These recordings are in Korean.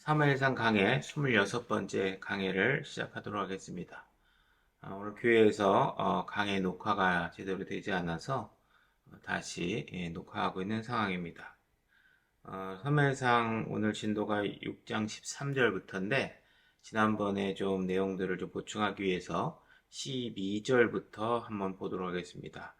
사무엘상 강의 26번째 강의를 시작하도록 하겠습니다. 오늘 교회에서 강의 녹화가 제대로 되지 않아서 다시 녹화하고 있는 상황입니다. 사무엘상 오늘 진도가 6장 13절부터인데 지난번에 좀 내용들을 좀 보충하기 위해서 12절부터 한번 보도록 하겠습니다.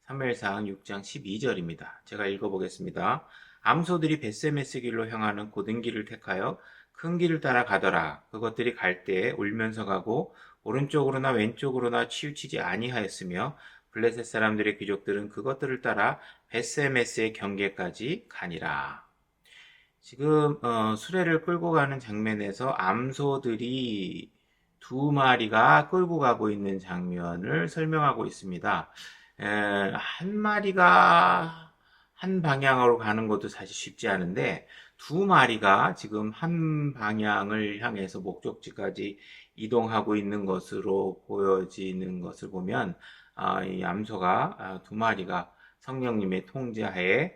사무엘상 6장 12절입니다. 제가 읽어보겠습니다. 암소들이 벳세메스 길로 향하는 고든 길을 택하여 큰 길을 따라 가더라. 그것들이 갈 때에 울면서 가고 오른쪽으로나 왼쪽으로나 치우치지 아니하였으며 블레셋 사람들의 귀족들은 그것들을 따라 벳세메스의 경계까지 가니라. 지금 수레를 끌고 가는 장면에서 암소들이 두 마리가 끌고 가고 있는 장면을 설명하고 있습니다. 한 마리가 한 방향으로 가는 것도 사실 쉽지 않은데 두 마리가 지금 한 방향을 향해서 목적지까지 이동하고 있는 것으로 보여지는 것을 보면 이 암소가 두 마리가 성령님의 통제하에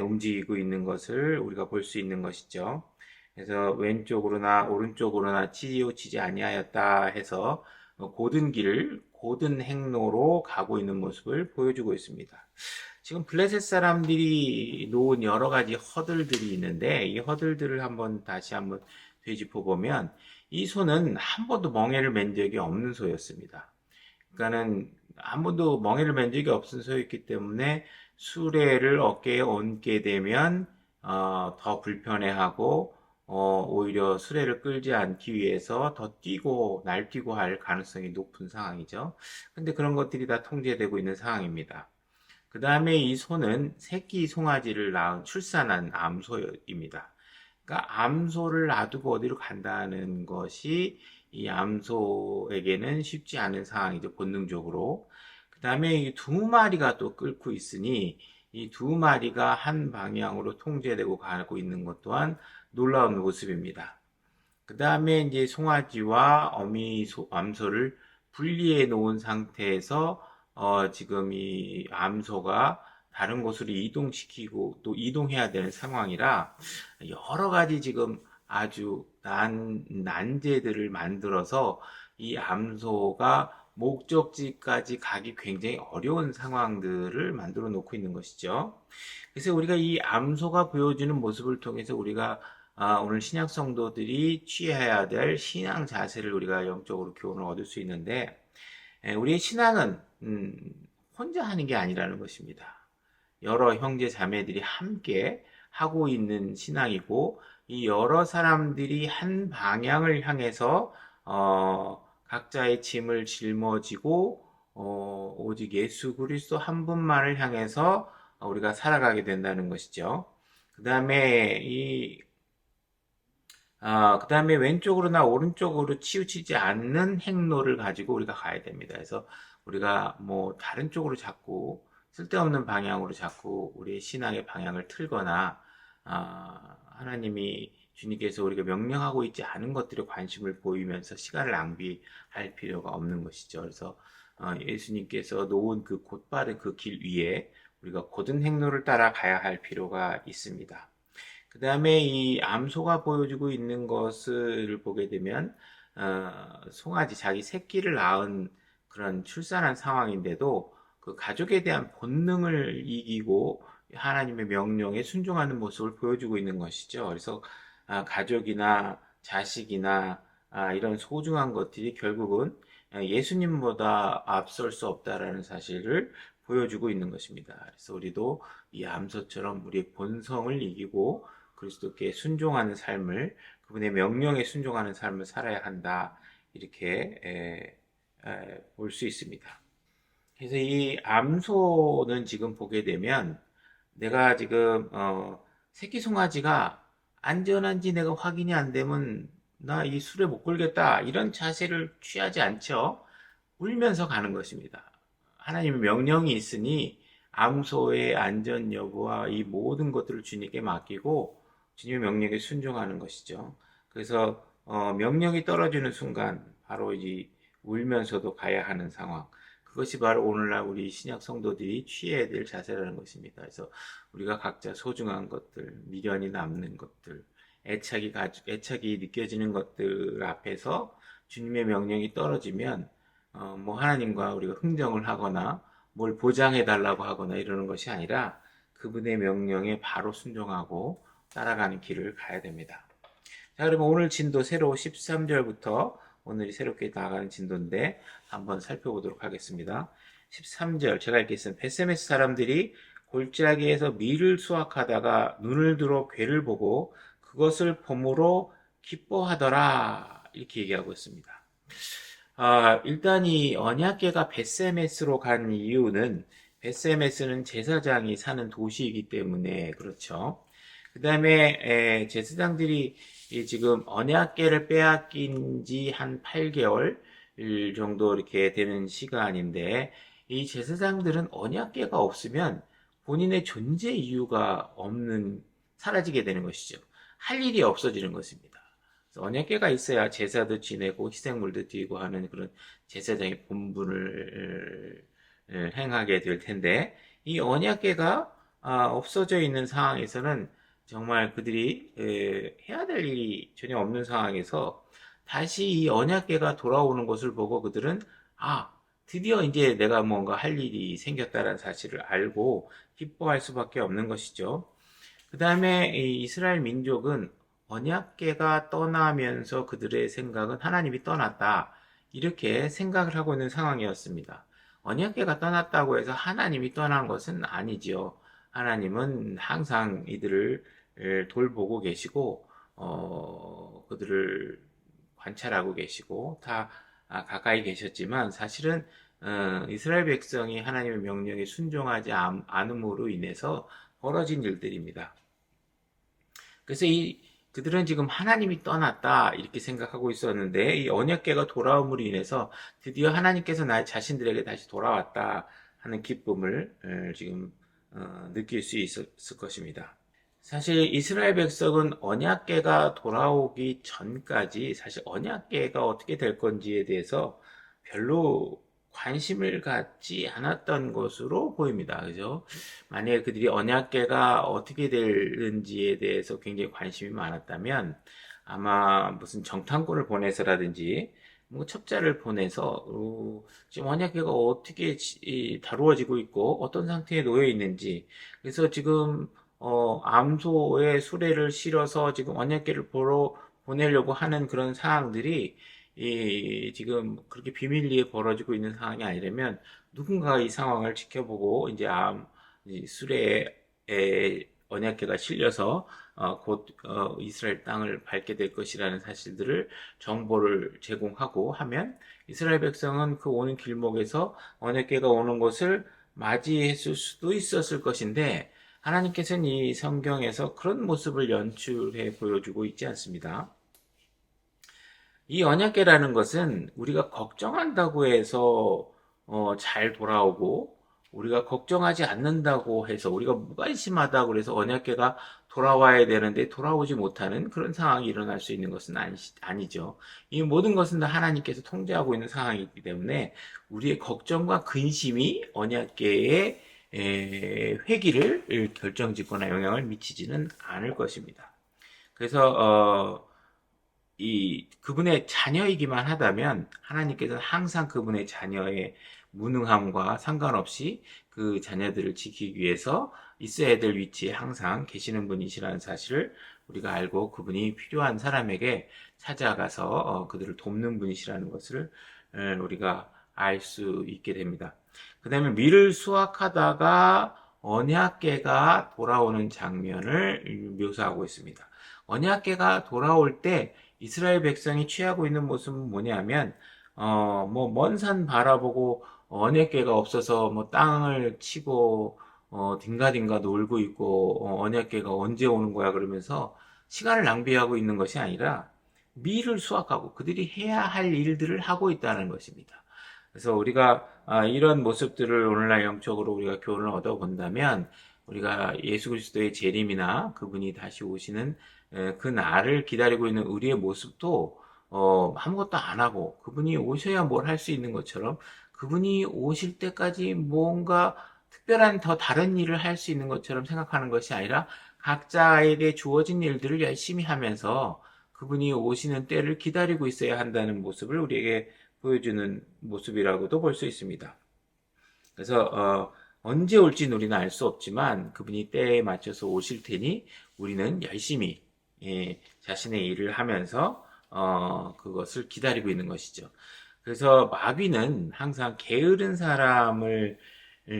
움직이고 있는 것을 우리가 볼 수 있는 것이죠. 그래서 왼쪽으로나 오른쪽으로나 치우치지 아니하였다 해서 고든 길을 고든 행로로 가고 있는 모습을 보여주고 있습니다. 지금 블레셋 사람들이 놓은 여러 가지 허들들이 있는데 이 허들들을 다시 한번 되짚어 보면 이 소는 한 번도 멍에를 맨 적이 없는 소였습니다. 그러니까는 한 번도 멍에를 맨 적이 없은 소였기 때문에 수레를 어깨에 얹게 되면 더 불편해하고 오히려 수레를 끌지 않기 위해서 더 뛰고 날뛰고 할 가능성이 높은 상황이죠. 근데 그런 것들이 다 통제되고 있는 상황입니다. 그 다음에 이 소는 새끼 송아지를 낳은 출산한 암소입니다. 그러니까 암소를 놔두고 어디로 간다는 것이 이 암소에게는 쉽지 않은 상황이죠, 본능적으로. 그 다음에 이 두 마리가 또 끌고 있으니 이 두 마리가 한 방향으로 통제되고 가고 있는 것 또한 놀라운 모습입니다. 그 다음에 이제 송아지와 암소를 분리해 놓은 상태에서 지금 이 암소가 다른 곳으로 이동시키고 또 이동해야 되는 상황이라 여러 가지 지금 아주 난제들을 만들어서 이 암소가 목적지까지 가기 굉장히 어려운 상황들을 만들어 놓고 있는 것이죠. 그래서 우리가 이 암소가 보여주는 모습을 통해서 우리가 오늘 신약 성도들이 취해야 될 신앙 자세를 우리가 영적으로 교훈을 얻을 수 있는데 우리의 신앙은 혼자 하는 게 아니라는 것입니다. 여러 형제 자매들이 함께 하고 있는 신앙이고 이 여러 사람들이 한 방향을 향해서 각자의 짐을 짊어지고 오직 예수 그리스도 한 분만을 향해서 우리가 살아가게 된다는 것이죠. 그 다음에 그 다음에 왼쪽으로나 오른쪽으로 치우치지 않는 행로를 가지고 우리가 가야 됩니다. 그래서 우리가 뭐 다른 쪽으로 자꾸 쓸데없는 방향으로 자꾸 우리의 신앙의 방향을 틀거나 하나님이 주님께서 우리가 명령하고 있지 않은 것들에 관심을 보이면서 시간을 낭비할 필요가 없는 것이죠. 그래서 예수님께서 놓은 그 곧바른 그 길 위에 우리가 고든 행로를 따라 가야 할 필요가 있습니다. 그 다음에 이 암소가 보여주고 있는 것을 보게 되면 송아지 자기 새끼를 낳은 그런 출산한 상황인데도 그 가족에 대한 본능을 이기고 하나님의 명령에 순종하는 모습을 보여주고 있는 것이죠. 그래서 가족이나 자식이나 이런 소중한 것들이 결국은 예수님보다 앞설 수 없다라는 사실을 보여주고 있는 것입니다. 그래서 우리도 이 암소처럼 우리의 본성을 이기고 그리스도께 순종하는 삶을 그분의 명령에 순종하는 삶을 살아야 한다 이렇게 볼 수 있습니다. 그래서 이 암소는 지금 보게 되면 내가 지금 새끼 송아지가 안전한지 내가 확인이 안 되면 나 이 술에 못 걸겠다 이런 자세를 취하지 않죠. 울면서 가는 것입니다. 하나님의 명령이 있으니 암소의 안전 여부와 이 모든 것들을 주님께 맡기고 주님의 명령에 순종하는 것이죠. 그래서 명령이 떨어지는 순간 바로 이 울면서도 가야 하는 상황. 그것이 바로 오늘날 우리 신약 성도들이 취해야 될 자세라는 것입니다. 그래서 우리가 각자 소중한 것들, 미련이 남는 것들, 애착이 느껴지는 것들 앞에서 주님의 명령이 떨어지면 뭐 하나님과 우리가 흥정을 하거나 뭘 보장해 달라고 하거나 이러는 것이 아니라 그분의 명령에 바로 순종하고 따라가는 길을 가야 됩니다. 자, 그러면 오늘 진도 새로 13절부터 오늘이 새롭게 나가는 진도인데 한번 살펴보도록 하겠습니다. 13절 제가 읽겠습니다. 베세메스 사람들이 골짜기에서 밀을 수확하다가 눈을 들어 괴를 보고 그것을 봄으로 기뻐하더라 이렇게 얘기하고 있습니다. 일단 이 언약궤가 벳세메스로 간 이유는 벳세메스는 제사장이 사는 도시이기 때문에 그렇죠. 그 다음에 제사장들이 지금 언약궤를 빼앗긴 지 한 8개월 정도 이렇게 되는 시간인데 이 제사장들은 언약궤가 없으면 본인의 존재 이유가 사라지게 되는 것이죠. 할 일이 없어지는 것입니다. 언약궤가 있어야 제사도 지내고 희생물도 드리고 하는 그런 제사장의 본분을 행하게 될 텐데 이 언약궤가 없어져 있는 상황에서는 정말 그들이 해야 될 일이 전혀 없는 상황에서 다시 이 언약궤가 돌아오는 것을 보고 그들은 드디어 이제 내가 뭔가 할 일이 생겼다는 사실을 알고 기뻐할 수밖에 없는 것이죠. 그 다음에 이스라엘 민족은 언약궤가 떠나면서 그들의 생각은 하나님이 떠났다 이렇게 생각을 하고 있는 상황이었습니다. 언약궤가 떠났다고 해서 하나님이 떠난 것은 아니지요. 하나님은 항상 이들을 돌보고 계시고 그들을 관찰하고 계시고 다 가까이 계셨지만 사실은 이스라엘 백성이 하나님의 명령에 순종하지 않음으로 인해서 벌어진 일들입니다. 그래서 그들은 지금 하나님이 떠났다 이렇게 생각하고 있었는데 이 언약궤가 돌아옴으로 인해서 드디어 하나님께서 나의 자신들에게 다시 돌아왔다 하는 기쁨을 지금 느낄 수 있었을 것입니다. 사실 이스라엘 백성은 언약궤가 돌아오기 전까지 사실 언약궤가 어떻게 될 건지에 대해서 별로 관심을 갖지 않았던 것으로 보입니다. 그죠? 만약에 그들이 언약궤가 어떻게 되는지에 대해서 굉장히 관심이 많았다면 아마 무슨 정탐꾼을 보내서라든지 뭐 첩자를 보내서 지금 언약궤가 어떻게 다루어지고 있고 어떤 상태에 놓여 있는지 그래서 지금 암소의 수레를 실어서 지금 언약궤를 보러 보내려고 하는 그런 상황들이 지금 그렇게 비밀리에 벌어지고 있는 상황이 아니라면 누군가가 이 상황을 지켜보고 이제 이 수레에 언약궤가 실려서 곧 이스라엘 땅을 밟게 될 것이라는 사실들을 정보를 제공하고 하면 이스라엘 백성은 그 오는 길목에서 언약궤가 오는 것을 맞이했을 수도 있었을 것인데 하나님께서는 이 성경에서 그런 모습을 연출해 보여주고 있지 않습니다. 이 언약궤라는 것은 우리가 걱정한다고 해서 잘 돌아오고 우리가 걱정하지 않는다고 해서 우리가 무관심하다고 해서 언약궤가 돌아와야 되는데 돌아오지 못하는 그런 상황이 일어날 수 있는 것은 아니죠. 이 모든 것은 다 하나님께서 통제하고 있는 상황이기 때문에 우리의 걱정과 근심이 언약궤의 회기를 결정짓거나 영향을 미치지는 않을 것입니다. 그래서 그분의 자녀이기만 하다면 하나님께서는 항상 그분의 자녀의 무능함과 상관없이 그 자녀들을 지키기 위해서 있어야 될 위치에 항상 계시는 분이시라는 사실을 우리가 알고 그분이 필요한 사람에게 찾아가서 그들을 돕는 분이시라는 것을 우리가 알 수 있게 됩니다. 그 다음에 밀을 수확하다가 언약궤가 돌아오는 장면을 묘사하고 있습니다. 언약궤가 돌아올 때 이스라엘 백성이 취하고 있는 모습은 뭐냐면 먼 산 바라보고 언약궤가 없어서 뭐 땅을 치고 딩가딩가 놀고 있고 언약궤가 언제 오는 거야 그러면서 시간을 낭비하고 있는 것이 아니라 밀을 수확하고 그들이 해야 할 일들을 하고 있다는 것입니다. 그래서 우리가 이런 모습들을 오늘날 영적으로 우리가 교훈을 얻어 본다면 우리가 예수 그리스도의 재림이나 그분이 다시 오시는 그 날을 기다리고 있는 우리의 모습도 아무것도 안 하고 그분이 오셔야 뭘 할 수 있는 것처럼 그분이 오실 때까지 뭔가 특별한 더 다른 일을 할 수 있는 것처럼 생각하는 것이 아니라 각자에게 주어진 일들을 열심히 하면서 그분이 오시는 때를 기다리고 있어야 한다는 모습을 우리에게 보여주는 모습이라고도 볼 수 있습니다. 그래서 언제 올지는 우리는 알 수 없지만 그분이 때에 맞춰서 오실 테니 우리는 열심히 자신의 일을 하면서 그것을 기다리고 있는 것이죠. 그래서 마귀는 항상 게으른 사람을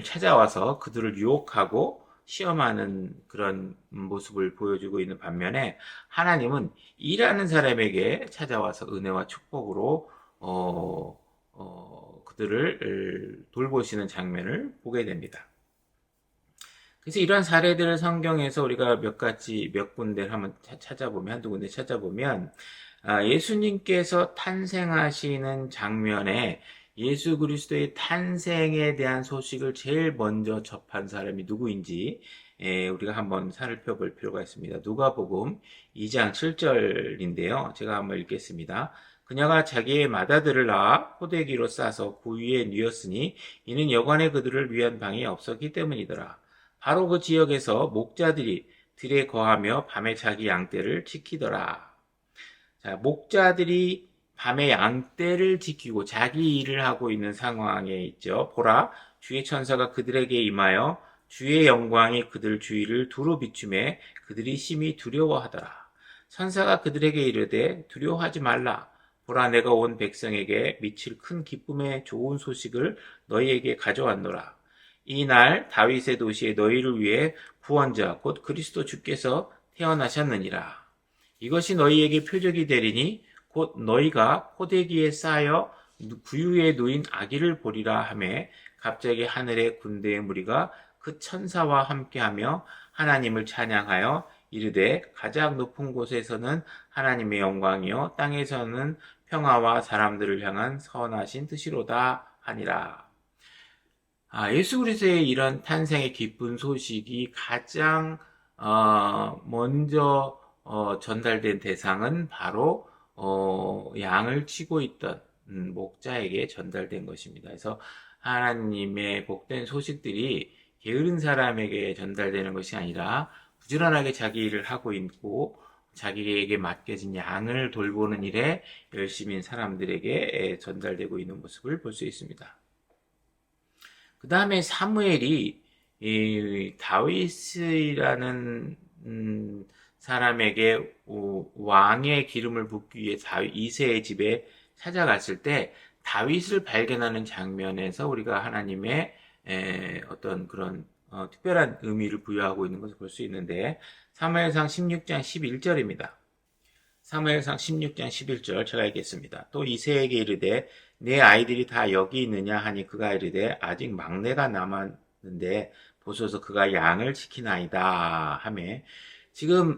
찾아와서 그들을 유혹하고 시험하는 그런 모습을 보여주고 있는 반면에 하나님은 일하는 사람에게 찾아와서 은혜와 축복으로 그들을 돌보시는 장면을 보게 됩니다. 그래서 이런 사례들을 성경에서 우리가 몇 군데를 한번 찾아보면, 한두 군데 찾아보면, 예수님께서 탄생하시는 장면에 예수 그리스도의 탄생에 대한 소식을 제일 먼저 접한 사람이 누구인지 우리가 한번 살펴볼 필요가 있습니다. 누가복음 2장 7절인데요. 제가 한번 읽겠습니다. 그녀가 자기의 맏아들을 낳아 포대기로 싸서 그 위에 뉘었으니 이는 여관에 그들을 위한 방이 없었기 때문이더라. 바로 그 지역에서 목자들이 들에 거하며 밤에 자기 양떼를 지키더라. 자, 목자들이 밤에 양떼를 지키고 자기 일을 하고 있는 상황에 있죠. 보라, 주의 천사가 그들에게 임하여 주의 영광이 그들 주위를 두루 비추매 그들이 심히 두려워하더라. 천사가 그들에게 이르되 두려워하지 말라. 보라, 내가 온 백성에게 미칠 큰 기쁨의 좋은 소식을 너희에게 가져왔노라. 이 날 다윗의 도시에 너희를 위해 구원자 곧 그리스도 주께서 태어나셨느니라. 이것이 너희에게 표적이 되리니 곧 너희가 포대기에 쌓여 구유에 누인 아기를 보리라 하매 갑자기 하늘의 군대의 무리가 그 천사와 함께하며 하나님을 찬양하여 이르되 가장 높은 곳에서는 하나님의 영광이요 땅에서는 평화와 사람들을 향한 선하신 뜻이로다 하니라. 예수 그리스도의 이런 탄생의 기쁜 소식이 가장 먼저 전달된 대상은 바로 양을 치고 있던 목자에게 전달된 것입니다. 그래서 하나님의 복된 소식들이 게으른 사람에게 전달되는 것이 아니라 부지런하게 자기 일을 하고 있고 자기에게 맡겨진 양을 돌보는 일에 열심인 사람들에게 전달되고 있는 모습을 볼 수 있습니다. 그 다음에 사무엘이 다윗이라는 사람에게 왕의 기름을 붓기 위해 이새의 집에 찾아갔을 때 다윗을 발견하는 장면에서 우리가 하나님의 어떤 그런 특별한 의미를 부여하고 있는 것을 볼 수 있는데 사무엘상 16장 11절입니다. 사무엘상 16장 11절 제가 읽겠습니다. 또 이새에게 이르되 내 아이들이 다 여기 있느냐 하니 그가 이르되 아직 막내가 남았는데 보소서 그가 양을 지키나이다 하매 지금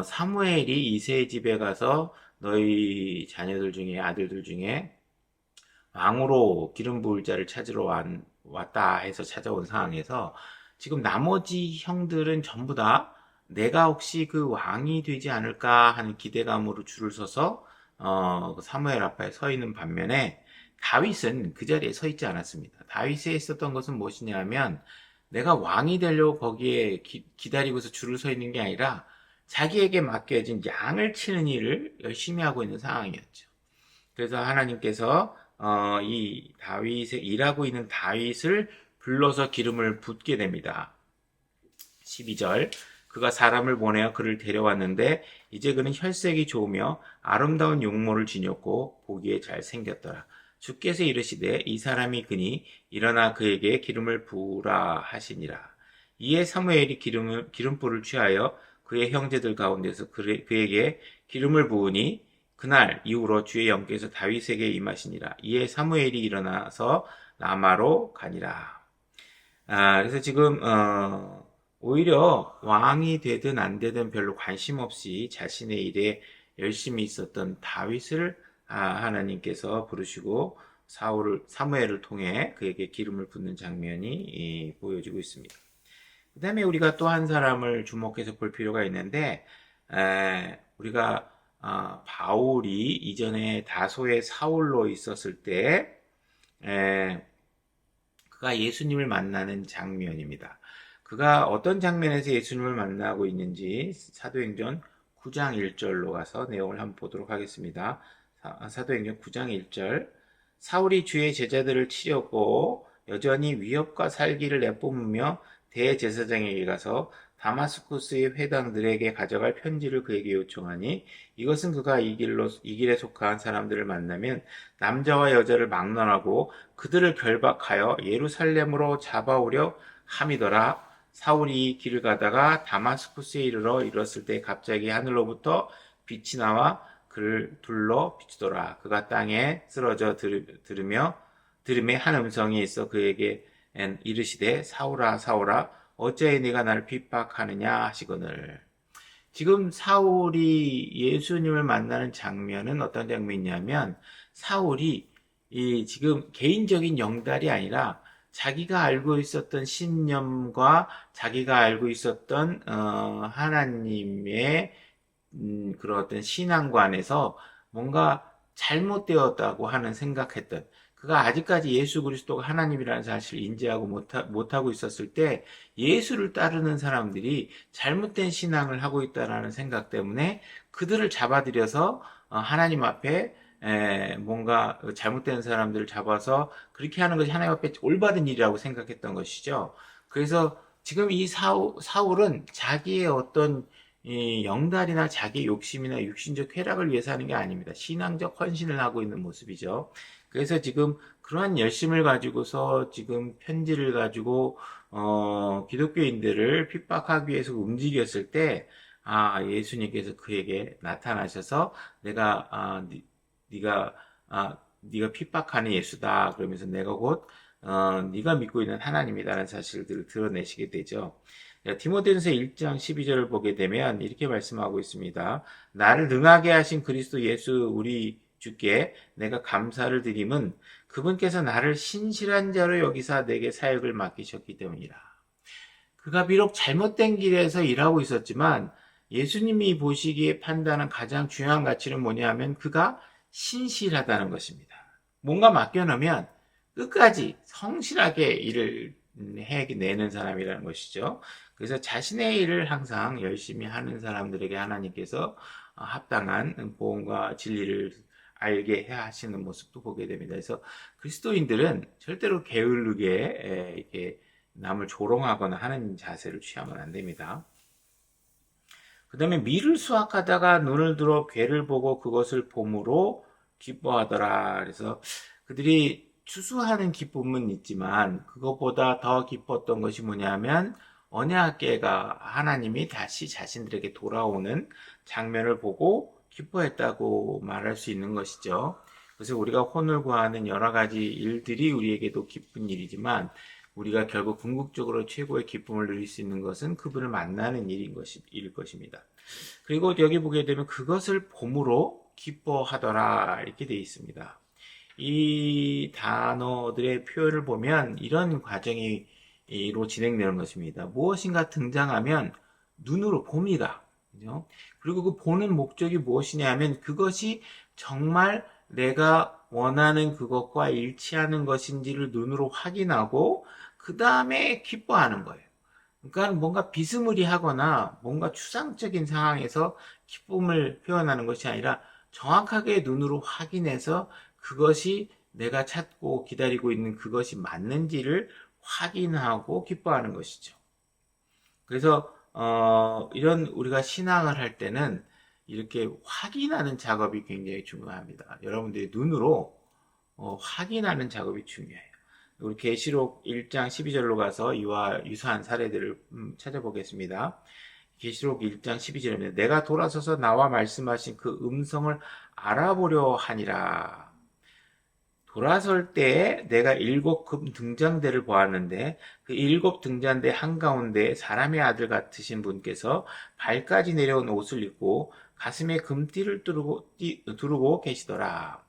사무엘이 이새의 집에 가서 너희 자녀들 중에 아들들 중에 왕으로 기름 부을 자를 찾으러 왔다 해서 찾아온 상황에서 지금 나머지 형들은 전부 다 내가 혹시 그 왕이 되지 않을까 하는 기대감으로 줄을 서서 사무엘 앞에 서 있는 반면에 다윗은 그 자리에 서 있지 않았습니다. 다윗에 있었던 것은 무엇이냐면 내가 왕이 되려고 거기에 기다리고서 줄을 서 있는 게 아니라 자기에게 맡겨진 양을 치는 일을 열심히 하고 있는 상황이었죠. 그래서 하나님께서 이 다윗의 일하고 있는 다윗을 불러서 기름을 붓게 됩니다. 12절 그가 사람을 보내어 그를 데려왔는데 이제 그는 혈색이 좋으며 아름다운 용모를 지녔고 보기에 잘생겼더라. 주께서 이르시되 이 사람이 그니 일어나 그에게 기름을 부으라 하시니라. 이에 사무엘이 기름불을 취하여 그의 형제들 가운데서 그에게 기름을 부으니 그날 이후로 주의 영께서 다윗에게 임하시니라. 이에 사무엘이 일어나서 라마로 가니라. 그래서 지금 오히려 왕이 되든 안 되든 별로 관심 없이 자신의 일에 열심히 있었던 다윗을 하나님께서 부르시고 사무엘을 통해 그에게 기름을 붓는 장면이 보여지고 있습니다. 그 다음에 우리가 또 한 사람을 주목해서 볼 필요가 있는데 우리가 바울이 이전에 다소의 사울로 있었을 때 그가 예수님을 만나는 장면입니다. 그가 어떤 장면에서 예수님을 만나고 있는지 사도행전 9장 1절로 가서 내용을 한번 보도록 하겠습니다. 사도행전 9장 1절. 사울이 주의 제자들을 치려고 여전히 위협과 살기를 내뿜으며 대제사장에게 가서 다마스쿠스의 회당들에게 가져갈 편지를 그에게 요청하니, 이것은 그가 이 길에 속한 사람들을 만나면 남자와 여자를 막론하고 그들을 결박하여 예루살렘으로 잡아오려 함이더라. 사울이 길을 가다가 다마스쿠스에 이르렀을 때 갑자기 하늘로부터 빛이 나와 그를 둘러 비추더라. 그가 땅에 쓰러져 들음에 한 음성이 있어 그에게 이르시되 사울아 사울아 어찌하여 네가 나를 핍박하느냐 하시거늘. 지금 사울이 예수님을 만나는 장면은 어떤 장면이냐면, 사울이 지금 개인적인 영달이 아니라 자기가 알고 있었던 신념과 자기가 알고 있었던 하나님의 그런 어떤 신앙관에서 뭔가 잘못되었다고 하는 생각했던, 그가 아직까지 예수 그리스도가 하나님이라는 사실을 인지하고 못하고 있었을 때 예수를 따르는 사람들이 잘못된 신앙을 하고 있다는 생각 때문에 그들을 잡아들여서 하나님 앞에 뭔가 잘못된 사람들을 잡아서 그렇게 하는 것이 하나님 앞에 올바른 일이라고 생각했던 것이죠. 그래서 지금 이 사울은 자기의 어떤 이 영달이나 자기 욕심이나 육신적 쾌락을 위해서 하는 게 아닙니다. 신앙적 헌신을 하고 있는 모습이죠. 그래서 지금 그러한 열심을 가지고서 지금 편지를 가지고 기독교인들을 핍박하기 위해서 움직였을 때, 예수님께서 그에게 나타나셔서 네가 네가 핍박하는 예수다 그러면서 내가 곧 네가 믿고 있는 하나님이라는 사실들을 드러내시게 되죠. 디모데전서 1장 12절을 보게 되면 이렇게 말씀하고 있습니다. 나를 능하게 하신 그리스도 예수 우리 주께 내가 감사를 드림은 그분께서 나를 신실한 자로 여기사 내게 사역을 맡기셨기 때문이라. 그가 비록 잘못된 길에서 일하고 있었지만 예수님이 보시기에 판단한 가장 중요한 가치는 뭐냐 하면 그가 신실하다는 것입니다. 뭔가 맡겨놓으면 끝까지 성실하게 일을 해내는 사람이라는 것이죠. 그래서 자신의 일을 항상 열심히 하는 사람들에게 하나님께서 합당한 보험과 진리를 알게 해 하시는 모습도 보게 됩니다. 그래서 그리스도인들은 절대로 게으르게 이렇게 남을 조롱하거나 하는 자세를 취하면 안 됩니다. 그 다음에 밀을 수확하다가 눈을 들어 괴를 보고 그것을 봄으로 기뻐하더라. 그래서 그들이 추수하는 기쁨은 있지만 그것보다 더 기뻤던 것이 뭐냐면 언약궤가 하나님이 다시 자신들에게 돌아오는 장면을 보고 기뻐했다고 말할 수 있는 것이죠. 그래서 우리가 혼을 구하는 여러 가지 일들이 우리에게도 기쁜 일이지만 우리가 결국 궁극적으로 최고의 기쁨을 누릴 수 있는 것은 그분을 만나는 일일 것입니다. 그리고 여기 보게 되면 그것을 봄으로 기뻐하더라 이렇게 되어 있습니다. 이 단어들의 표현을 보면 이런 과정으로 진행되는 것입니다. 무엇인가 등장하면 눈으로 봅니다. 그죠? 그리고 그 보는 목적이 무엇이냐면 그것이 정말 내가 원하는 그것과 일치하는 것인지를 눈으로 확인하고 그 다음에 기뻐하는 거예요. 그러니까 뭔가 비스무리하거나 뭔가 추상적인 상황에서 기쁨을 표현하는 것이 아니라 정확하게 눈으로 확인해서 그것이 내가 찾고 기다리고 있는 그것이 맞는지를 확인하고 기뻐하는 것이죠. 그래서 이런 우리가 신앙을 할 때는 이렇게 확인하는 작업이 굉장히 중요합니다. 여러분들이 눈으로 확인하는 작업이 중요해요. 우리 계시록 1장 12절로 가서 이와 유사한 사례들을 찾아보겠습니다. 계시록 1장 12절입니다. 내가 돌아서서 나와 말씀하신 그 음성을 알아보려 하니라. 돌아설 때에 내가 7금 등잔대를 보았는데 그 7 등잔대 한가운데 사람의 아들 같으신 분께서 발까지 내려온 옷을 입고 가슴에 금띠를 두르고 계시더라.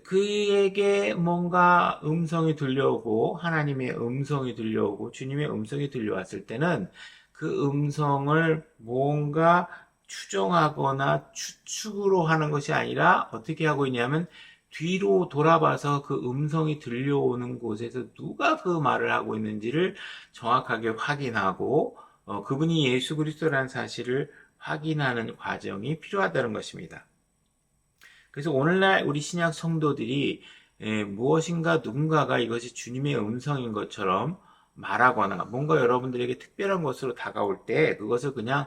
그에게 뭔가 음성이 들려오고 하나님의 음성이 들려오고 주님의 음성이 들려왔을 때는 그 음성을 뭔가 추정하거나 추측으로 하는 것이 아니라 어떻게 하고 있냐면 뒤로 돌아봐서 그 음성이 들려오는 곳에서 누가 그 말을 하고 있는지를 정확하게 확인하고 그분이 예수 그리스도라는 사실을 확인하는 과정이 필요하다는 것입니다. 그래서 오늘날 우리 신약 성도들이 무엇인가 누군가가 이것이 주님의 음성인 것처럼 말하거나 뭔가 여러분들에게 특별한 것으로 다가올 때 그것을 그냥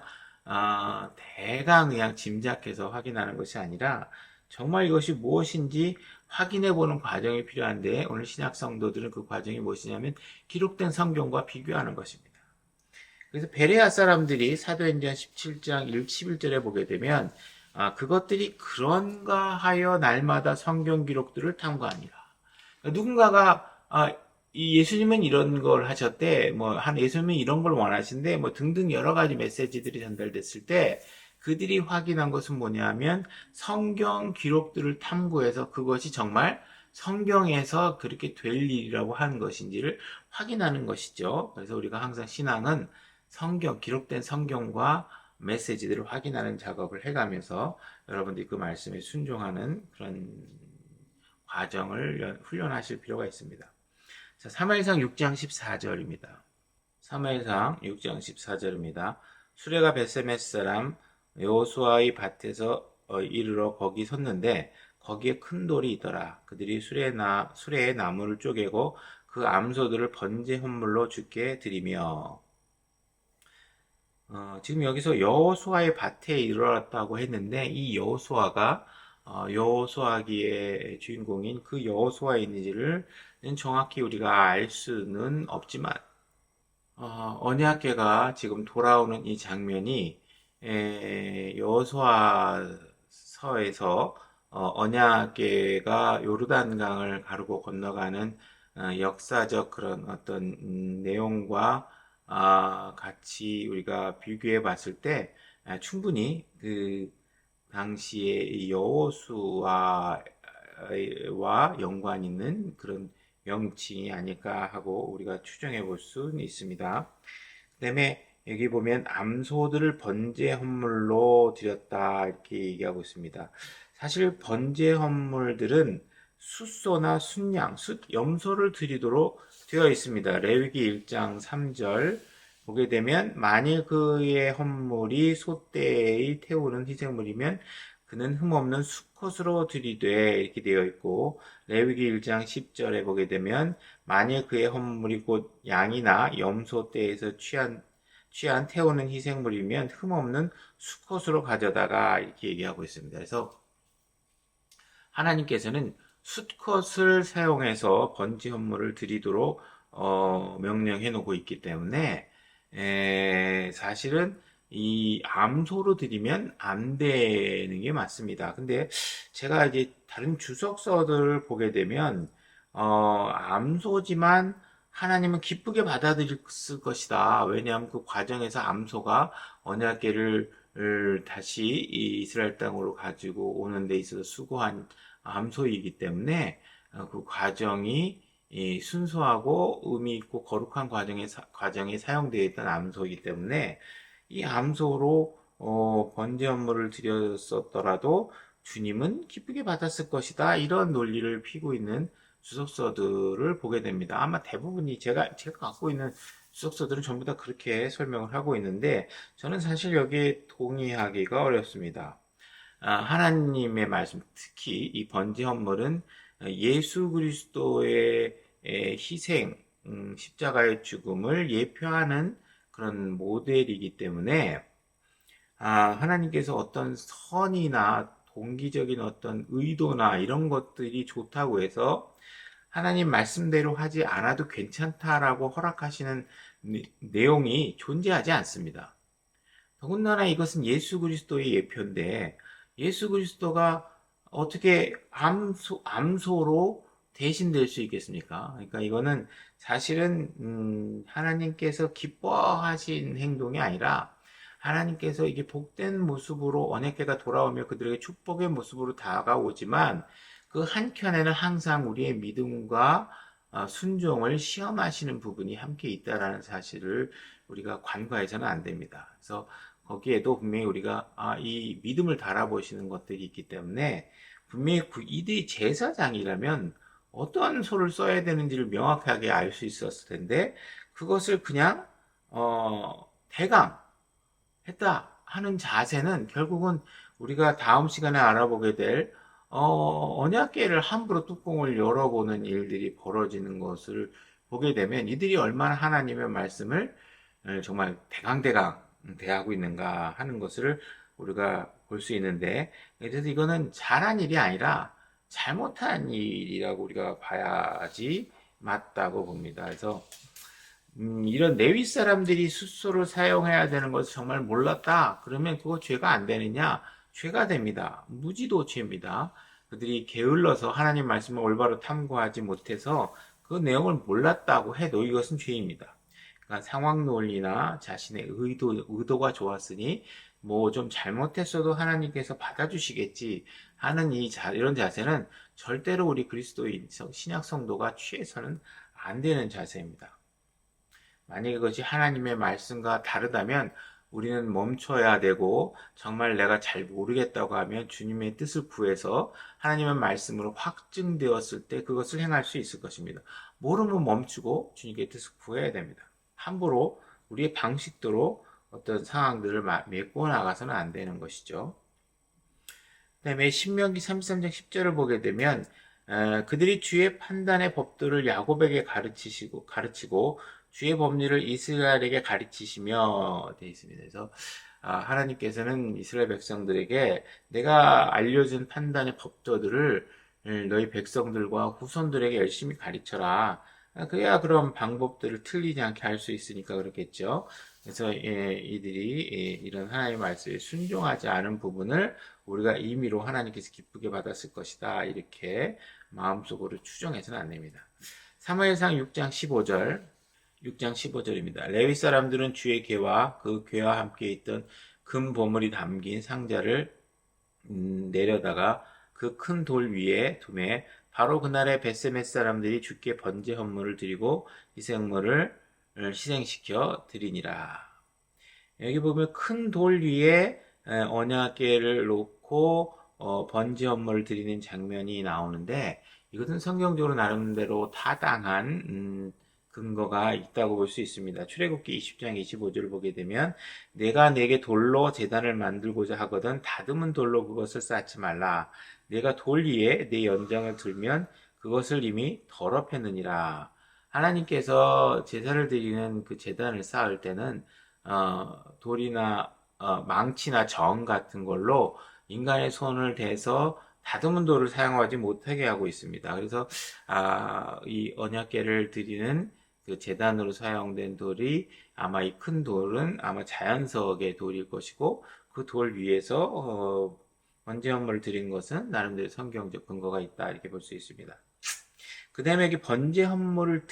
대강 그냥 짐작해서 확인하는 것이 아니라 정말 이것이 무엇인지 확인해 보는 과정이 필요한데 오늘 신약 성도들은 그 과정이 무엇이냐면 기록된 성경과 비교하는 것입니다. 그래서 베레아 사람들이 사도행전 17장 11절에 보게 되면 그것들이 그런가 하여 날마다 성경 기록들을 탐구하니라. 누군가가 이 예수님은 이런 걸 하셨대, 예수님은 이런 걸 원하신대, 등등 여러 가지 메시지들이 전달됐을 때 그들이 확인한 것은 뭐냐면 성경 기록들을 탐구해서 그것이 정말 성경에서 그렇게 될 일이라고 하는 것인지를 확인하는 것이죠. 그래서 우리가 항상 신앙은 기록된 성경과 메시지들을 확인하는 작업을 해가면서 여러분들이 그 말씀에 순종하는 그런 과정을 훈련하실 필요가 있습니다. 자, 사무엘상 6장 14절입니다. 사무엘상 6장 14절입니다. 수레가 벳세메 사람 여호수아의 밭에서 이르러 거기 섰는데 거기에 큰 돌이 있더라. 그들이 수레의 나무를 쪼개고 그 암소들을 번제 헌물로 주께 드리며 지금 여기서 여호수아의 밭에 이르렀다고 했는데 이 여호수아가 여호수아기의 주인공인 그 여호수아인지를 정확히 우리가 알 수는 없지만 언약궤가 지금 돌아오는 이 장면이 여호수아서에서 언약궤가 요르단강을 가르고 건너가는 역사적 그런 어떤 내용과 같이 우리가 비교해 봤을 때 충분히 그 당시에 여호수아와 연관 있는 그런 명칭이 아닐까 하고 우리가 추정해 볼 수 있습니다. 그 다음에 여기 보면 암소들을 번제 헌물로 드렸다 이렇게 얘기하고 있습니다. 사실 번제 헌물들은 숫소나 숫양, 염소를 드리도록 되어 있습니다. 레위기 1장 3절 보게 되면 만일 그의 헌물이 소떼의 태우는 희생물이면 그는 흠없는 수컷으로 드리되 이렇게 되어 있고 레위기 1장 10절에 보게 되면 만일 그의 헌물이 곧 양이나 염소 떼에서 취한 태우는 희생물이면 흠없는 수컷으로 가져다가 이렇게 얘기하고 있습니다. 그래서 하나님께서는 수컷을 사용해서 번제 헌물을 드리도록 명령해 놓고 있기 때문에 사실은 이 암소로 드리면 안 되는 게 맞습니다. 근데 제가 이제 다른 주석서들을 보게 되면 암소지만 하나님은 기쁘게 받아들일 것이다. 왜냐하면 그 과정에서 암소가 언약궤를 다시 이스라엘 땅으로 가지고 오는 데 있어서 수고한 암소이기 때문에 그 과정이 순수하고 의미 있고 거룩한 과정에 사용되어 있던 암소이기 때문에 이 암소로 번제 헌물을 드렸었더라도 주님은 기쁘게 받았을 것이다. 이런 논리를 피고 있는 주석서들을 보게 됩니다. 아마 대부분이 제가 갖고 있는 주석서들은 전부 다 그렇게 설명을 하고 있는데 저는 사실 여기에 동의하기가 어렵습니다. 하나님의 말씀, 특히 이 번제 헌물은 예수 그리스도의 희생, 십자가의 죽음을 예표하는 그런 모델이기 때문에 하나님께서 어떤 선이나 동기적인 어떤 의도나 이런 것들이 좋다고 해서 하나님 말씀대로 하지 않아도 괜찮다라고 허락하시는 내용이 존재하지 않습니다. 더군다나 이것은 예수 그리스도의 예표인데 예수 그리스도가 어떻게 암소로 대신될 수 있겠습니까? 그러니까 이거는 사실은 하나님께서 기뻐하신 행동이 아니라 하나님께서 이게 복된 모습으로 언약궤가 돌아오며 그들에게 축복의 모습으로 다가오지만 그 한켠에는 항상 우리의 믿음과 순종을 시험하시는 부분이 함께 있다라는 사실을 우리가 간과해서는 안 됩니다. 그래서 거기에도 분명히 우리가 이 믿음을 달아보시는 것들이 있기 때문에 분명히 이들이 제사장이라면 어떠한 소를 써야 되는지를 명확하게 알 수 있었을 텐데 그것을 그냥 대강 했다 하는 자세는 결국은 우리가 다음 시간에 알아보게 될 언약궤를 함부로 뚜껑을 열어보는 일들이 벌어지는 것을 보게 되면 이들이 얼마나 하나님의 말씀을 정말 대강대강 대하고 있는가 하는 것을 우리가 볼 수 있는데, 그래서 이거는 잘한 일이 아니라 잘못한 일이라고 우리가 봐야지 맞다고 봅니다. 그래서 이런 레위 사람들이 숫소를 사용해야 되는 것을 정말 몰랐다. 그러면 그거 죄가 안 되느냐? 죄가 됩니다. 무지도 죄입니다. 그들이 게을러서 하나님 말씀을 올바로 탐구하지 못해서 그 내용을 몰랐다고 해도 이것은 죄입니다. 그러니까 상황 논리나 자신의 의도가 좋았으니 뭐 좀 잘못했어도 하나님께서 받아주시겠지 하는 이런 자세는 절대로 우리 그리스도인 신약 성도가 취해서는 안 되는 자세입니다. 만약에 그것이 하나님의 말씀과 다르다면 우리는 멈춰야 되고 정말 내가 잘 모르겠다고 하면 주님의 뜻을 구해서 하나님의 말씀으로 확증되었을 때 그것을 행할 수 있을 것입니다. 모르면 멈추고 주님의 뜻을 구해야 됩니다. 함부로 우리의 방식대로 어떤 상황들을 메꿔 나가서는 안 되는 것이죠. 그 다음에 신명기 33장 10절을 보게 되면 그들이 주의 판단의 법도를 야곱에게 가르치고 주의 법률을 이스라엘에게 가르치시며 되어 있습니다. 그래서 하나님께서는 이스라엘 백성들에게 내가 알려준 판단의 법도들을 너희 백성들과 후손들에게 열심히 가르쳐라. 그래야 그런 방법들을 틀리지 않게 할 수 있으니까 그렇겠죠. 그래서 이들이 이런 하나님의 말씀에 순종하지 않은 부분을 우리가 임의로 하나님께서 기쁘게 받았을 것이다. 이렇게 마음속으로 추정해서는 안 됩니다. 사무엘상 6장 15절입니다. 레위 사람들은 주의 궤와 그 궤와 함께 있던 금 보물이 담긴 상자를 내려다가 그 큰 돌 위에 두매 바로 그날에 벳세메 사람들이 주께 번제 헌물을 드리고 희생물을 희생시켜 드리니라. 여기 보면 큰 돌 위에 언약궤를 놓고 번제 헌물을 드리는 장면이 나오는데 이것은 성경적으로 나름대로 타당한 근거가 있다고 볼 수 있습니다. 출애굽기 20장 25절을 보게 되면 내가 내게 돌로 제단을 만들고자 하거든 다듬은 돌로 그것을 쌓지 말라. 내가 돌 위에 내 연장을 들면 그것을 이미 더럽혔느니라. 하나님께서 제사를 드리는 그 제단을 쌓을 때는 돌이나 망치나 정 같은 걸로 인간의 손을 대서 다듬은 돌을 사용하지 못하게 하고 있습니다. 그래서 이 언약궤를 드리는 그 제단으로 사용된 돌이 아마 이 큰 돌은 아마 자연석의 돌일 것이고 그 돌 위에서 번제 헌물을 드린 것은 나름대로 성경적 근거가 있다 이렇게 볼 수 있습니다. 그 다음에 여기 번제 헌물을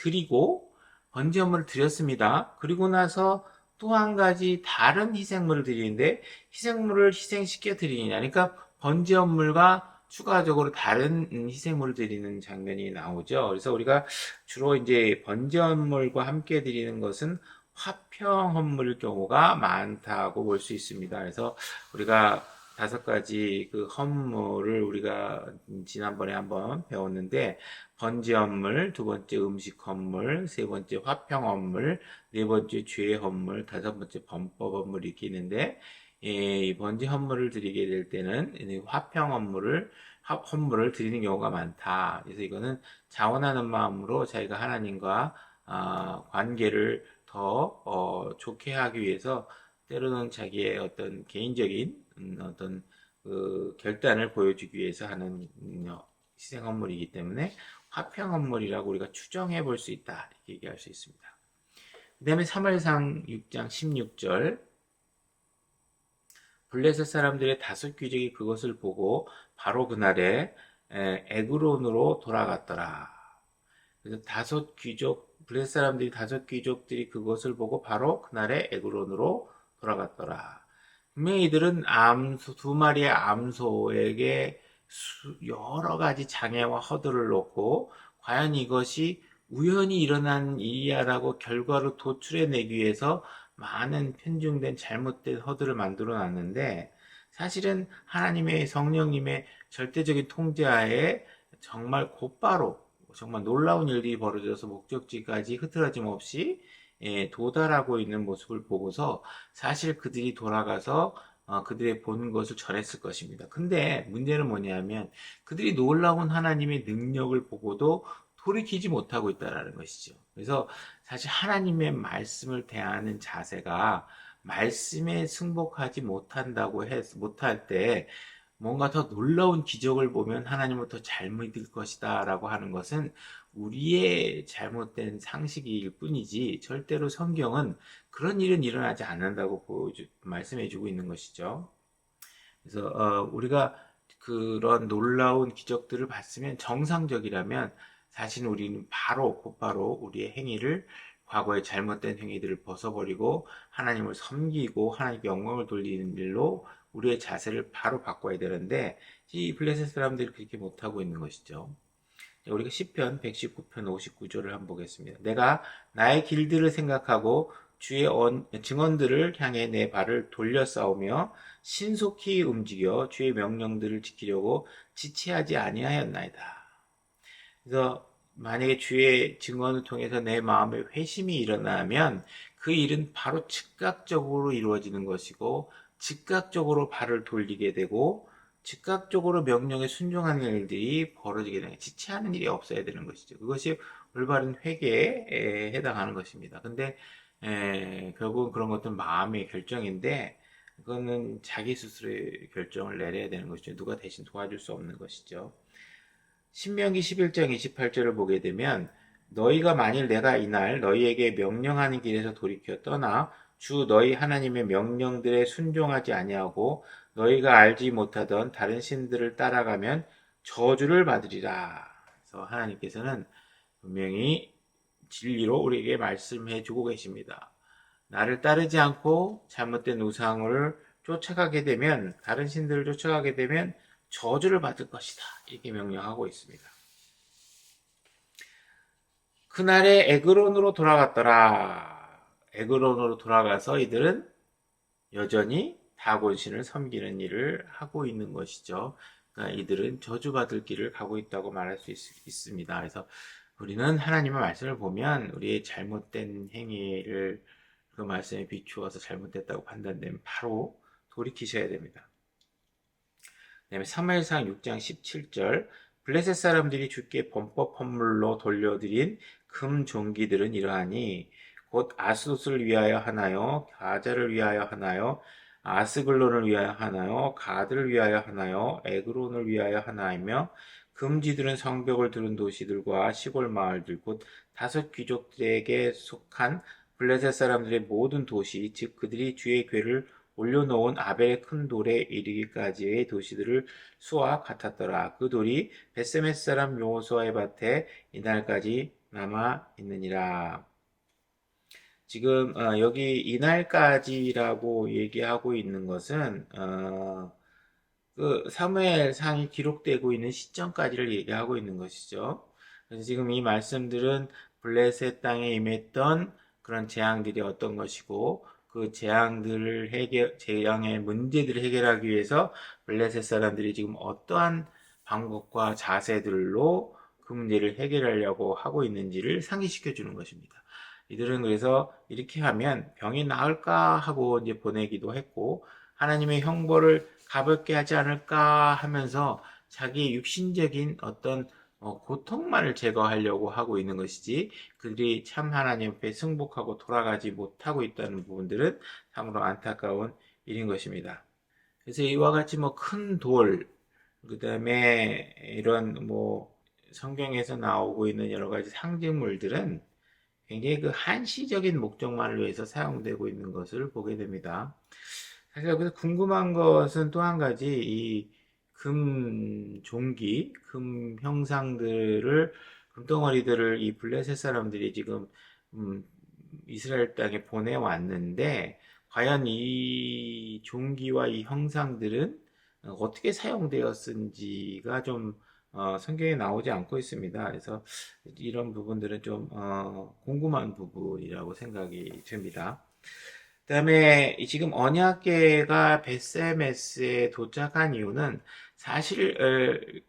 드렸습니다. 그리고 나서 또 한 가지 다른 희생물을 드리는데 희생물을 희생시켜 드리느냐. 그러니까 번제 헌물과 추가적으로 다른 희생물을 드리는 장면이 나오죠. 그래서 우리가 주로 이제 번제 헌물과 함께 드리는 것은 화평 헌물일 경우가 많다고 볼 수 있습니다. 그래서 우리가 5가지 그 헌물을 우리가 지난번에 한번 배웠는데 번제 헌물, 2번째 음식 헌물, 3번째 화평 헌물, 4번째 죄 헌물, 5번째 범법 헌물 이렇게 있는데 이 번제 헌물을 드리게 될 때는 화평 헌물을 드리는 경우가 많다. 그래서 이거는 자원하는 마음으로 자기가 하나님과 관계를 더 좋게 하기 위해서 때로는 자기의 어떤 개인적인 어떤 그 결단을 보여주기 위해서 하는 희생 헌물이기 때문에 화평 헌물이라고 우리가 추정해 볼 수 있다 이렇게 얘기할 수 있습니다. 그 다음에 사무엘상 6장 16절 블레셋 사람들의 5 귀족이 그것을 보고 바로 그날에 에그론으로 돌아갔더라. 그래서 블레셋 사람들이 5 귀족들이 그것을 보고 바로 그날에 에그론으로 돌아갔더라. 분명히 이들은 2마리의 암소에게 여러 가지 장애와 허들을 놓고 과연 이것이 우연히 일어난 일이야라고 결과로 도출해내기 위해서 많은 편중된 잘못된 허들을 만들어 놨는데, 사실은 하나님의 성령님의 절대적인 통제하에 정말 곧바로 정말 놀라운 일들이 벌어져서 목적지까지 흐트러짐 없이 도달하고 있는 모습을 보고서 사실 그들이 돌아가서 그들의 본 것을 전했을 것입니다. 근데 문제는 뭐냐면 그들이 놀라운 하나님의 능력을 보고도 돌이키지 못하고 있다는 것이죠. 그래서 사실 하나님의 말씀을 대하는 자세가 말씀에 승복하지 못할 때 뭔가 더 놀라운 기적을 보면 하나님을 더 잘 믿을 것이다 라고 하는 것은 우리의 잘못된 상식일 뿐이지, 절대로 성경은 그런 일은 일어나지 않는다고 말씀해 주고 있는 것이죠. 그래서 우리가 그런 놀라운 기적들을 봤으면, 정상적이라면 사실 우리는 곧바로 우리의 행위를, 과거의 잘못된 행위들을 벗어버리고 하나님을 섬기고 하나님께 영광을 돌리는 일로 우리의 자세를 바로 바꿔야 되는데, 이 블레셋 사람들이 그렇게 못하고 있는 것이죠. 우리가 시편 119편 59절을 한번 보겠습니다. 내가 나의 길들을 생각하고 주의 증언들을 향해 내 발을 돌려 싸우며 신속히 움직여 주의 명령들을 지키려고 지체하지 아니하였나이다. 그래서 만약에 주의 증언을 통해서 내 마음에 회심이 일어나면 그 일은 바로 즉각적으로 이루어지는 것이고, 즉각적으로 발을 돌리게 되고, 즉각적으로 명령에 순종하는 일들이 벌어지게 되는, 지체하는 일이 없어야 되는 것이죠. 그것이 올바른 회개에 해당하는 것입니다. 근데 결국은 그런 것들은 마음의 결정인데, 그거는 자기 스스로의 결정을 내려야 되는 것이죠. 누가 대신 도와줄 수 없는 것이죠. 신명기 11장 28절을 보게 되면, 너희가 만일 내가 이날 너희에게 명령하는 길에서 돌이켜 떠나 주 너희 하나님의 명령들에 순종하지 아니하고 너희가 알지 못하던 다른 신들을 따라가면 저주를 받으리라. 그래서 하나님께서는 분명히 진리로 우리에게 말씀해 주고 계십니다. 나를 따르지 않고 잘못된 우상을 쫓아가게 되면, 다른 신들을 쫓아가게 되면 저주를 받을 것이다, 이렇게 명령하고 있습니다. 그날에 에그론으로 돌아갔더라. 에그론으로 돌아가서 이들은 여전히 다곤신을 섬기는 일을 하고 있는 것이죠. 그러니까 이들은 저주받을 길을 가고 있다고 말할 수 있습니다. 그래서 우리는 하나님의 말씀을 보면 우리의 잘못된 행위를 그 말씀에 비추어서 잘못됐다고 판단되면 바로 돌이키셔야 됩니다. 그다음에 사무엘상 6장 17절, 블레셋 사람들이 주께 범법 헌물로 돌려드린 금 종기들은 이러하니 곧 아스돗을 위하여 하나요, 가자를 위하여 하나요, 아스글론을 위하여 하나요, 가드를 위하여 하나요, 에그론을 위하여 하나이며, 금지들은 성벽을 두른 도시들과 시골 마을들, 곧 다섯 귀족들에게 속한 블레셋 사람들의 모든 도시, 즉 그들이 주의 궤를 올려놓은 아벨의 큰 돌에 이르기까지의 도시들을 수와 같았더라. 그 돌이 베세메스 사람 여호수아의 밭에 이날까지 남아 있느니라. 지금 여기 이날까지라고 얘기하고 있는 것은 그 사무엘상이 기록되고 있는 시점까지를 얘기하고 있는 것이죠. 그래서 지금 이 말씀들은 블레셋 땅에 임했던 그런 재앙들이 어떤 것이고, 그 재앙의 문제들을 해결하기 위해서 블레셋 사람들이 지금 어떠한 방법과 자세들로 그 문제를 해결하려고 하고 있는지를 상기시켜 주는 것입니다. 이들은 그래서 이렇게 하면 병이 나을까 하고 이제 보내기도 했고, 하나님의 형벌을 가볍게 하지 않을까 하면서 자기 육신적인 어떤 고통만을 제거하려고 하고 있는 것이지, 그들이 참 하나님 앞에 승복하고 돌아가지 못하고 있다는 부분들은 참으로 안타까운 일인 것입니다. 그래서 이와 같이 큰 돌, 그 다음에 이런 성경에서 나오고 있는 여러 가지 상징물들은 굉장히 그 한시적인 목적만을 위해서 사용되고 있는 것을 보게 됩니다. 사실 여기서 궁금한 것은 또 한 가지, 이 금 종기, 금 형상들을, 금덩어리들을 이 블레셋 사람들이 지금 이스라엘 땅에 보내왔는데, 과연 이 종기와 이 형상들은 어떻게 사용되었는지가 좀 성경에 나오지 않고 있습니다. 그래서 이런 부분들은 좀 궁금한 부분이라고 생각이 듭니다. 그다음에 지금 언약궤가 베세메스에 도착한 이유는 사실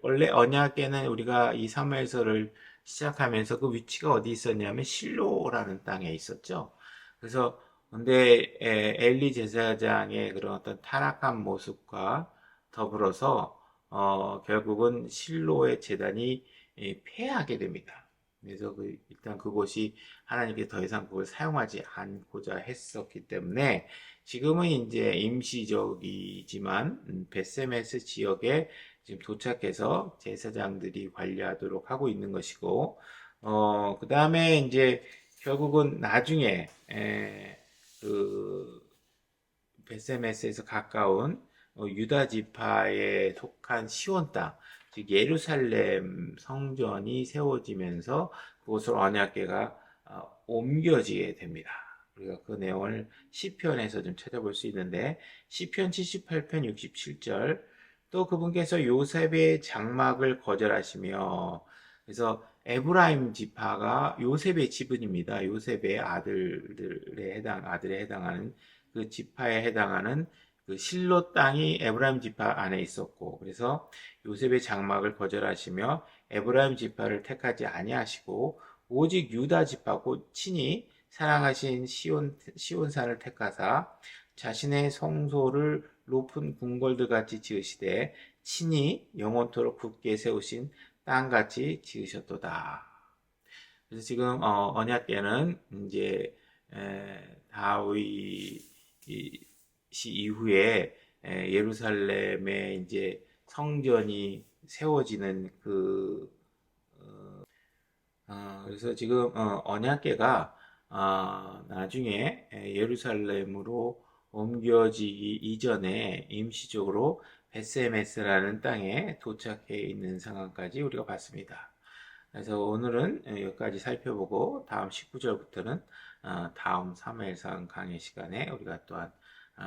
원래 언약궤는 우리가 이 사무엘서를 시작하면서 그 위치가 어디 있었냐면 실로라는 땅에 있었죠. 그래서 근데 엘리 제사장의 그런 어떤 타락한 모습과 더불어서 결국은 실로의 제단이 폐하게 됩니다. 그래서 일단 그곳이 하나님께 더 이상 그걸 사용하지 않고자 했었기 때문에 지금은 이제 임시적이지만 베세메스 지역에 지금 도착해서 제사장들이 관리하도록 하고 있는 것이고, 그 다음에 이제 결국은 나중에 그 베세메스에서 가까운 유다 지파에 속한 시온 땅, 즉 예루살렘 성전이 세워지면서 그곳으로 언약궤가 옮겨지게 됩니다. 우리가 그 내용을 시편에서 좀 찾아볼 수 있는데 시편 78편 67절 또 그분께서 요셉의 장막을 거절하시며 그래서 에브라임 지파가 요셉의 지분입니다. 요셉의 아들에 해당하는 그 지파에 해당하는 그 실로 땅이 에브라임 지파 안에 있었고 그래서 요셉의 장막을 거절하시며 에브라임 지파를 택하지 아니하시고 오직 유다 지파 곧 친히 사랑하신 시온산을 택하사 자신의 성소를 높은 궁궐들 같이 지으시되 친히 영원토록 굳게 세우신 땅같이 지으셨도다. 그래서 지금 언약궤는 이제 다윗 시 이후에 예루살렘에 이제 성전이 세워지는 그래서 지금 언약궤가 나중에 예루살렘으로 옮겨지기 이전에 임시적으로 베세메스라는 땅에 도착해 있는 상황까지 우리가 봤습니다. 그래서 오늘은 여기까지 살펴보고 다음 19절부터는 다음 사무엘상 강의 시간에 우리가 또한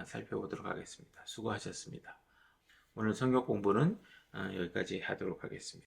살펴보도록 하겠습니다. 수고하셨습니다. 오늘 성경 공부는 여기까지 하도록 하겠습니다.